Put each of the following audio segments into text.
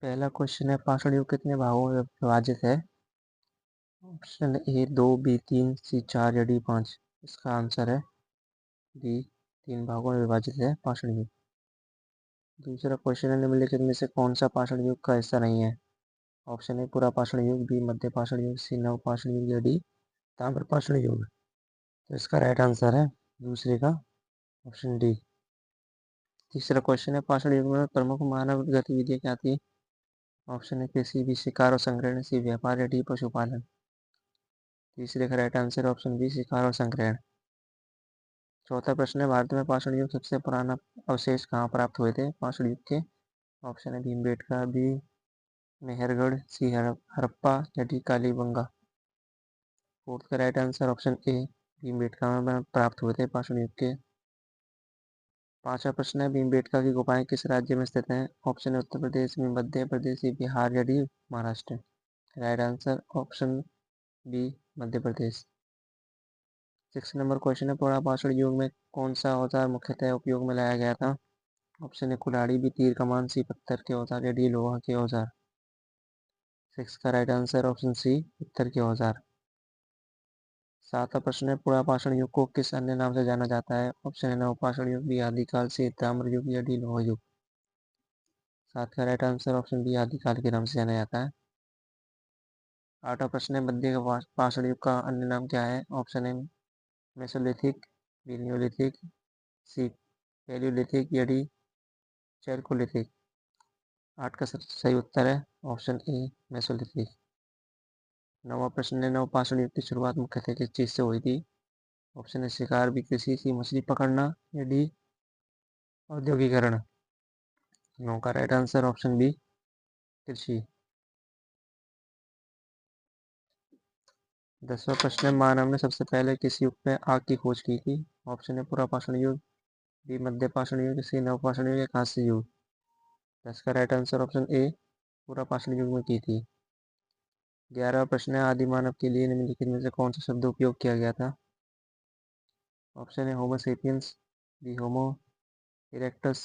पहला क्वेश्चन है, पाषाण युग कितने भागों में विभाजित है? ऑप्शन ए 2, बी 3, सी 4 या डी 5। इसका आंसर है डी, 3 भागों में विभाजित है पाषाण युग। दूसरा क्वेश्चन है, निम्नलिखित में से कौन सा पाषाण युग का हिस्सा नहीं है? ऑप्शन ए पूरा पाषाण युग, बी मध्य पाषाण युग, सी नव पाषाण युग या डी ताम्र पाषाण युग। तो इसका राइट आंसर है दूसरे का ऑप्शन डी। तीसरा क्वेश्चन है, पाषाण युग में प्रमुख मानव गतिविधियां क्या थी? ऑप्शन है कृषि, बी शिकार और संग्रहण, सी व्यापार या डी पशुपालन। तीसरे का राइट आंसर ऑप्शन बी शिकार और संग्रहण। चौथा प्रश्न है, भारत में पाषाण युग सबसे पुराना अवशेष कहाँ प्राप्त हुए थे पाषाण युग के? ऑप्शन है भीमबेटका, बी मेहरगढ़, सी हड़प्पा या डी कालीबंगा। फोर्थ का right answer option A Bhimbetka में प्राप्त हुए थे पाषाण युग के। पांचवा प्रश्न है, भीमबेटका की गुफाएं किस राज्य में स्थित हैं? ऑप्शन है उत्तर प्रदेश में, मध्य प्रदेश, बिहार या D Maharashtra. Right answer option B Madhya Pradesh. 6 number question है, पुराना पाषाण युग में कौन सा औजार मुख्यतः उपयोग में लाया गया था? ऑप्शन है कुल्हाड़ी, बी तीर कमान, सी पत्थर के औजार या डी लोहा के औजार। 6 का राइट आंसर ऑप्शन सी पत्थर के औजार। 7वां प्रश्न है, पुराना पाषाण युग को किस अन्य नाम से जाना जाता है? ऑप्शन है नव पाषाण युग, बी आदिकाल, सी ताम्र युग या डी लोह युग। 7 का राइट आंसर ऑप्शन बी आदिकाल के नाम से जाना जाता है। 8वां प्रश्न है, मध्य पाषाण युग का अन्य नाम क्या है? ऑप्शन है मेसोलिथिक, बी न्यूलिथिक, सी पैलियोलिथिक या डी चैल्कोलिथिक। 8 का सही उत्तर है ऑप्शन ए मेसोलिथिक। 9वां प्रश्न है, नव पाषाण युग की शुरुआत मुख्यतः किस चीज से हुई थी? ऑप्शन है शिकार, बी कृषि, सी मछली पकड़ना या डी औद्योगिकरण। 9 का राइट आंसर ऑप्शन बी कृषि। 10वां प्रश्न है, मानव ने सबसे पहले किस युग में आग की खोज की थी? ऑप्शन है पुरा पाषाण युग, बी मध्य पाषाण युग, सी नव पाषाण युग या कांस्य युग। 10 का राइट आंसर ऑप्शन ए पुरा पाषाण युग में की थी। 11वां प्रश्न है, आदि मानव के लिए निम्नलिखित में से कौन सा शब्द उपयोग किया गया था? ऑप्शन है होमो सेपियंस, बी होमो इरेक्टस,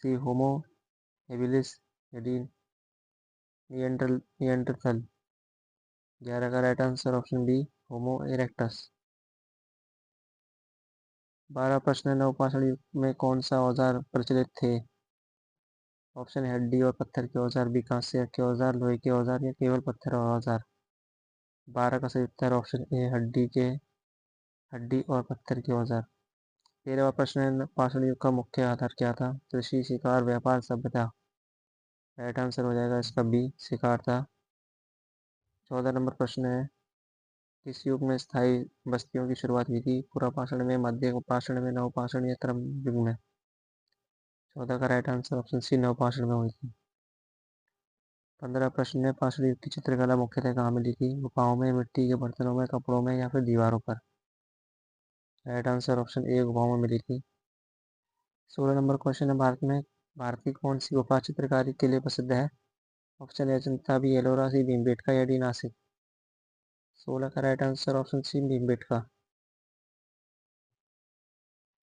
सी होमो हेबिलिस या डी नियंडरथल। 11 का राइट आंसर ऑप्शन बी होमो इरेक्टस। 12वां प्रश्न है, नवपाषाण युग में कौन सा औजार प्रचलित थे? ऑप्शन है हड्डी और पत्थर के औजार, बी कांस्य के औजार, लोहे के औजार या केवल पत्थर और औजार। 12 का सही उत्तर ऑप्शन ए हड्डी और पत्थर के औजार। 13वां प्रश्न है, पाषाण युग का मुख्य आधार क्या था? कृषि, शिकार, व्यापार, सभ्यता। राइट आंसर हो जाएगा इसका बी शिकार था। 14 नंबर प्रश्न है, किस युग में स्थायी बस्तियों की शुरुआत हुई थी? पूरा पाषाण में, मध्य पाषाण में, नव पाषाण या त्रम युग में। 14 का राइट आंसर ऑप्शन सी नव पाषाण में हुई थी। 15 प्रश्न है, पाषाण युग की चित्रकला मुख्यतः कहाँ मिली थी? गुफाओं में, मिट्टी के बर्तनों में, कपड़ों में या फिर दीवारों पर। राइट आंसर ऑप्शन ए गुफाओं में मिली थी। 16 नंबर क्वेश्चन है, भारत की कौन सी गुफा चित्रकारी के लिए प्रसिद्ध है? Option A Ajanta, B Ellora, C Bhimbetka या डी नासिक। 16 का right answer option C Bhimbetka.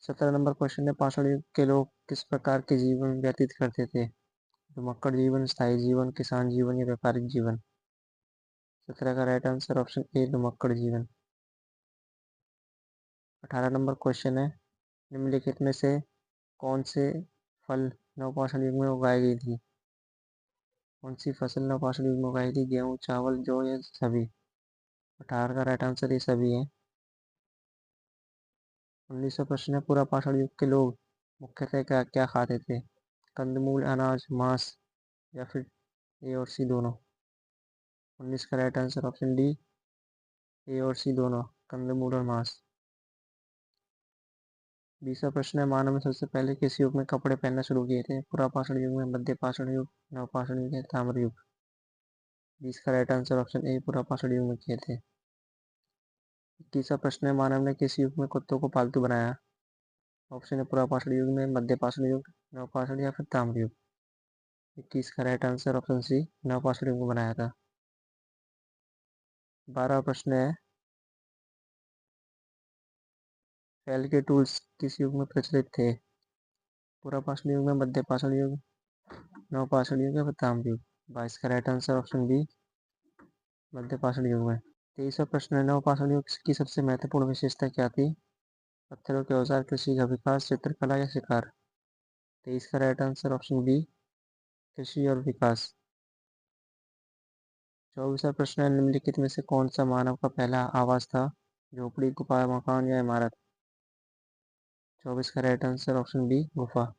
17 number question है, पाषाण युग के लोग किस प्रकार के जीवन व्यतीत करते थे? मक्कड़ जीवन, स्थायी जीवन, किसान जीवन या व्यापारिक जीवन। 17 का right answer option A Makkar जीवन। 18 नंबर क्वेश्चन है, निम्नलिखित में से कौन से फल नवपाषाण युग में उगाई गई थी? कौन सी फसल नवपाषाण युग में उगाई थी? गेहूं, चावल, जौ या सभी। 18 का राइट आंसर ये सभी है। 19वां प्रश्न है, पूरा पाषाण युग के लोग मुख्यतः क्या क्या खाते थे? कंदमूल, अनाज, मांस या फिर ए और सी दोनों। 19 का right answer option D A और सी दोनों, कंदमूल और मांस। 20वां प्रश्न है, मानव ने सबसे पहले किस युग में कपड़े पहनना शुरू किए थे? पूरा पाषाण युग में, मध्य पाषाण युग, नव पाषाण युग या ताम्र युग। 20 का राइट आंसर ऑप्शन ए पूरा पाषाण युग में किए थे। 21वां प्रश्न है, मानव ने किस युग में कुत्तों को पालतू बनाया? ऑप्शन है पूरा पाषाण युग में, मध्य पाषाण युग, नव पाषाण या फिर ताम्र युग। 21 का राइट आंसर ऑप्शन सी नव पाषाण युग में बनाया था। 12वां प्रश्न है, फैल के टूल्स किस युग में प्रचलित थे? पूरा पाषाण युग में, मध्य पाषाण युग, नवपाषाण युग या फिर ताम्र युग। 22 का राइट आंसर ऑप्शन बी, मध्य पाषाण युग में। 23वां प्रश्न है, नवपाषाण युग की सबसे महत्वपूर्ण विशेषता क्या थी? पत्थरों के औजार, कृषि का विकास, चित्रकला या शिकार। 23 का राइट आंसर ऑप्शन बी, कृषि और विकास। 24वां प्रश्न है, निम्नलिखित में से कौन सा मानव का पहला आवास था? झोपड़ी, गुफा, मकान या इमारत। 24 का राइट आंसर ऑप्शन बी, गुफा।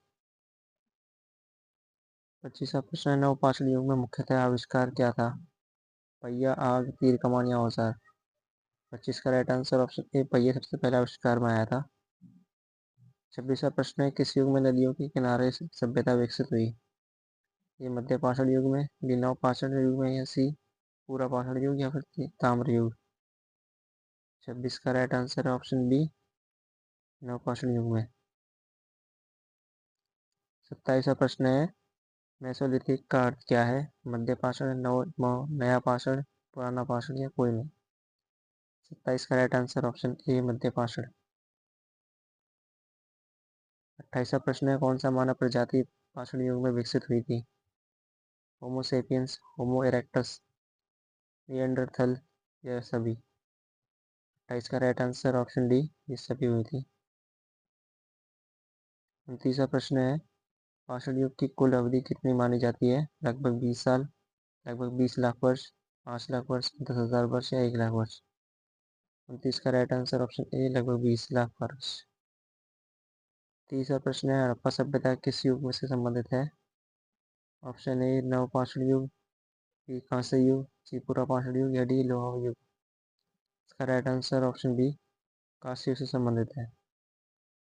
25वां प्रश्न है, नवपाषाण युग में मुख्यतः आविष्कार क्या था? पहिया, आग, तीर कमान या औजार। 25 का राइट आंसर ऑप्शन ए, पहिया सबसे पहले आविष्कार में आया था। 26वां प्रश्न है, किस युग में नदियों के किनारे सभ्यता विकसित हुई? ये मध्य पाषाण युग में, बी नवपाषाण युग में, या सी पूरा पाषाण युग या फिर ताम्र युग। 26 का राइट आंसर है ऑप्शन बी, नवपाषाण युग में। 27वां प्रश्न है, मेसोलिथिक का अर्थ क्या है? मध्य पाषाण, नया पाषाण, पुराना पाषाण या कोई नहीं। 27 का राइट आंसर ऑप्शन ए, मध्य पाषाण। 28वां प्रश्न है, कौन सा मानव प्रजाति पाषाण युग में विकसित हुई थी? होमो सेपियंस, होमो इरेक्टस, निएंडरथल या सभी। 28 का राइट आंसर ऑप्शन डी, ये सभी हुई थी। 29वां प्रश्न है, पाषाण युग की कुल अवधि कितनी मानी जाती है? लगभग 20 साल, लगभग 20 लाख वर्ष, 5 लाख वर्ष, 10,000 वर्ष या 1 लाख वर्ष। 29 का राइट आंसर ऑप्शन ए, लगभग 20 लाख वर्ष। 30वां प्रश्न है, हड़प्पा सभ्यता किस युग में से संबंधित है? ऑप्शन ए, नवपाषाण युग, बी कांस्य युग, सी पूरा पाषाण युग या डी लोहा युग। इसका राइट आंसर ऑप्शन बी, कांस्य युग से संबंधित है।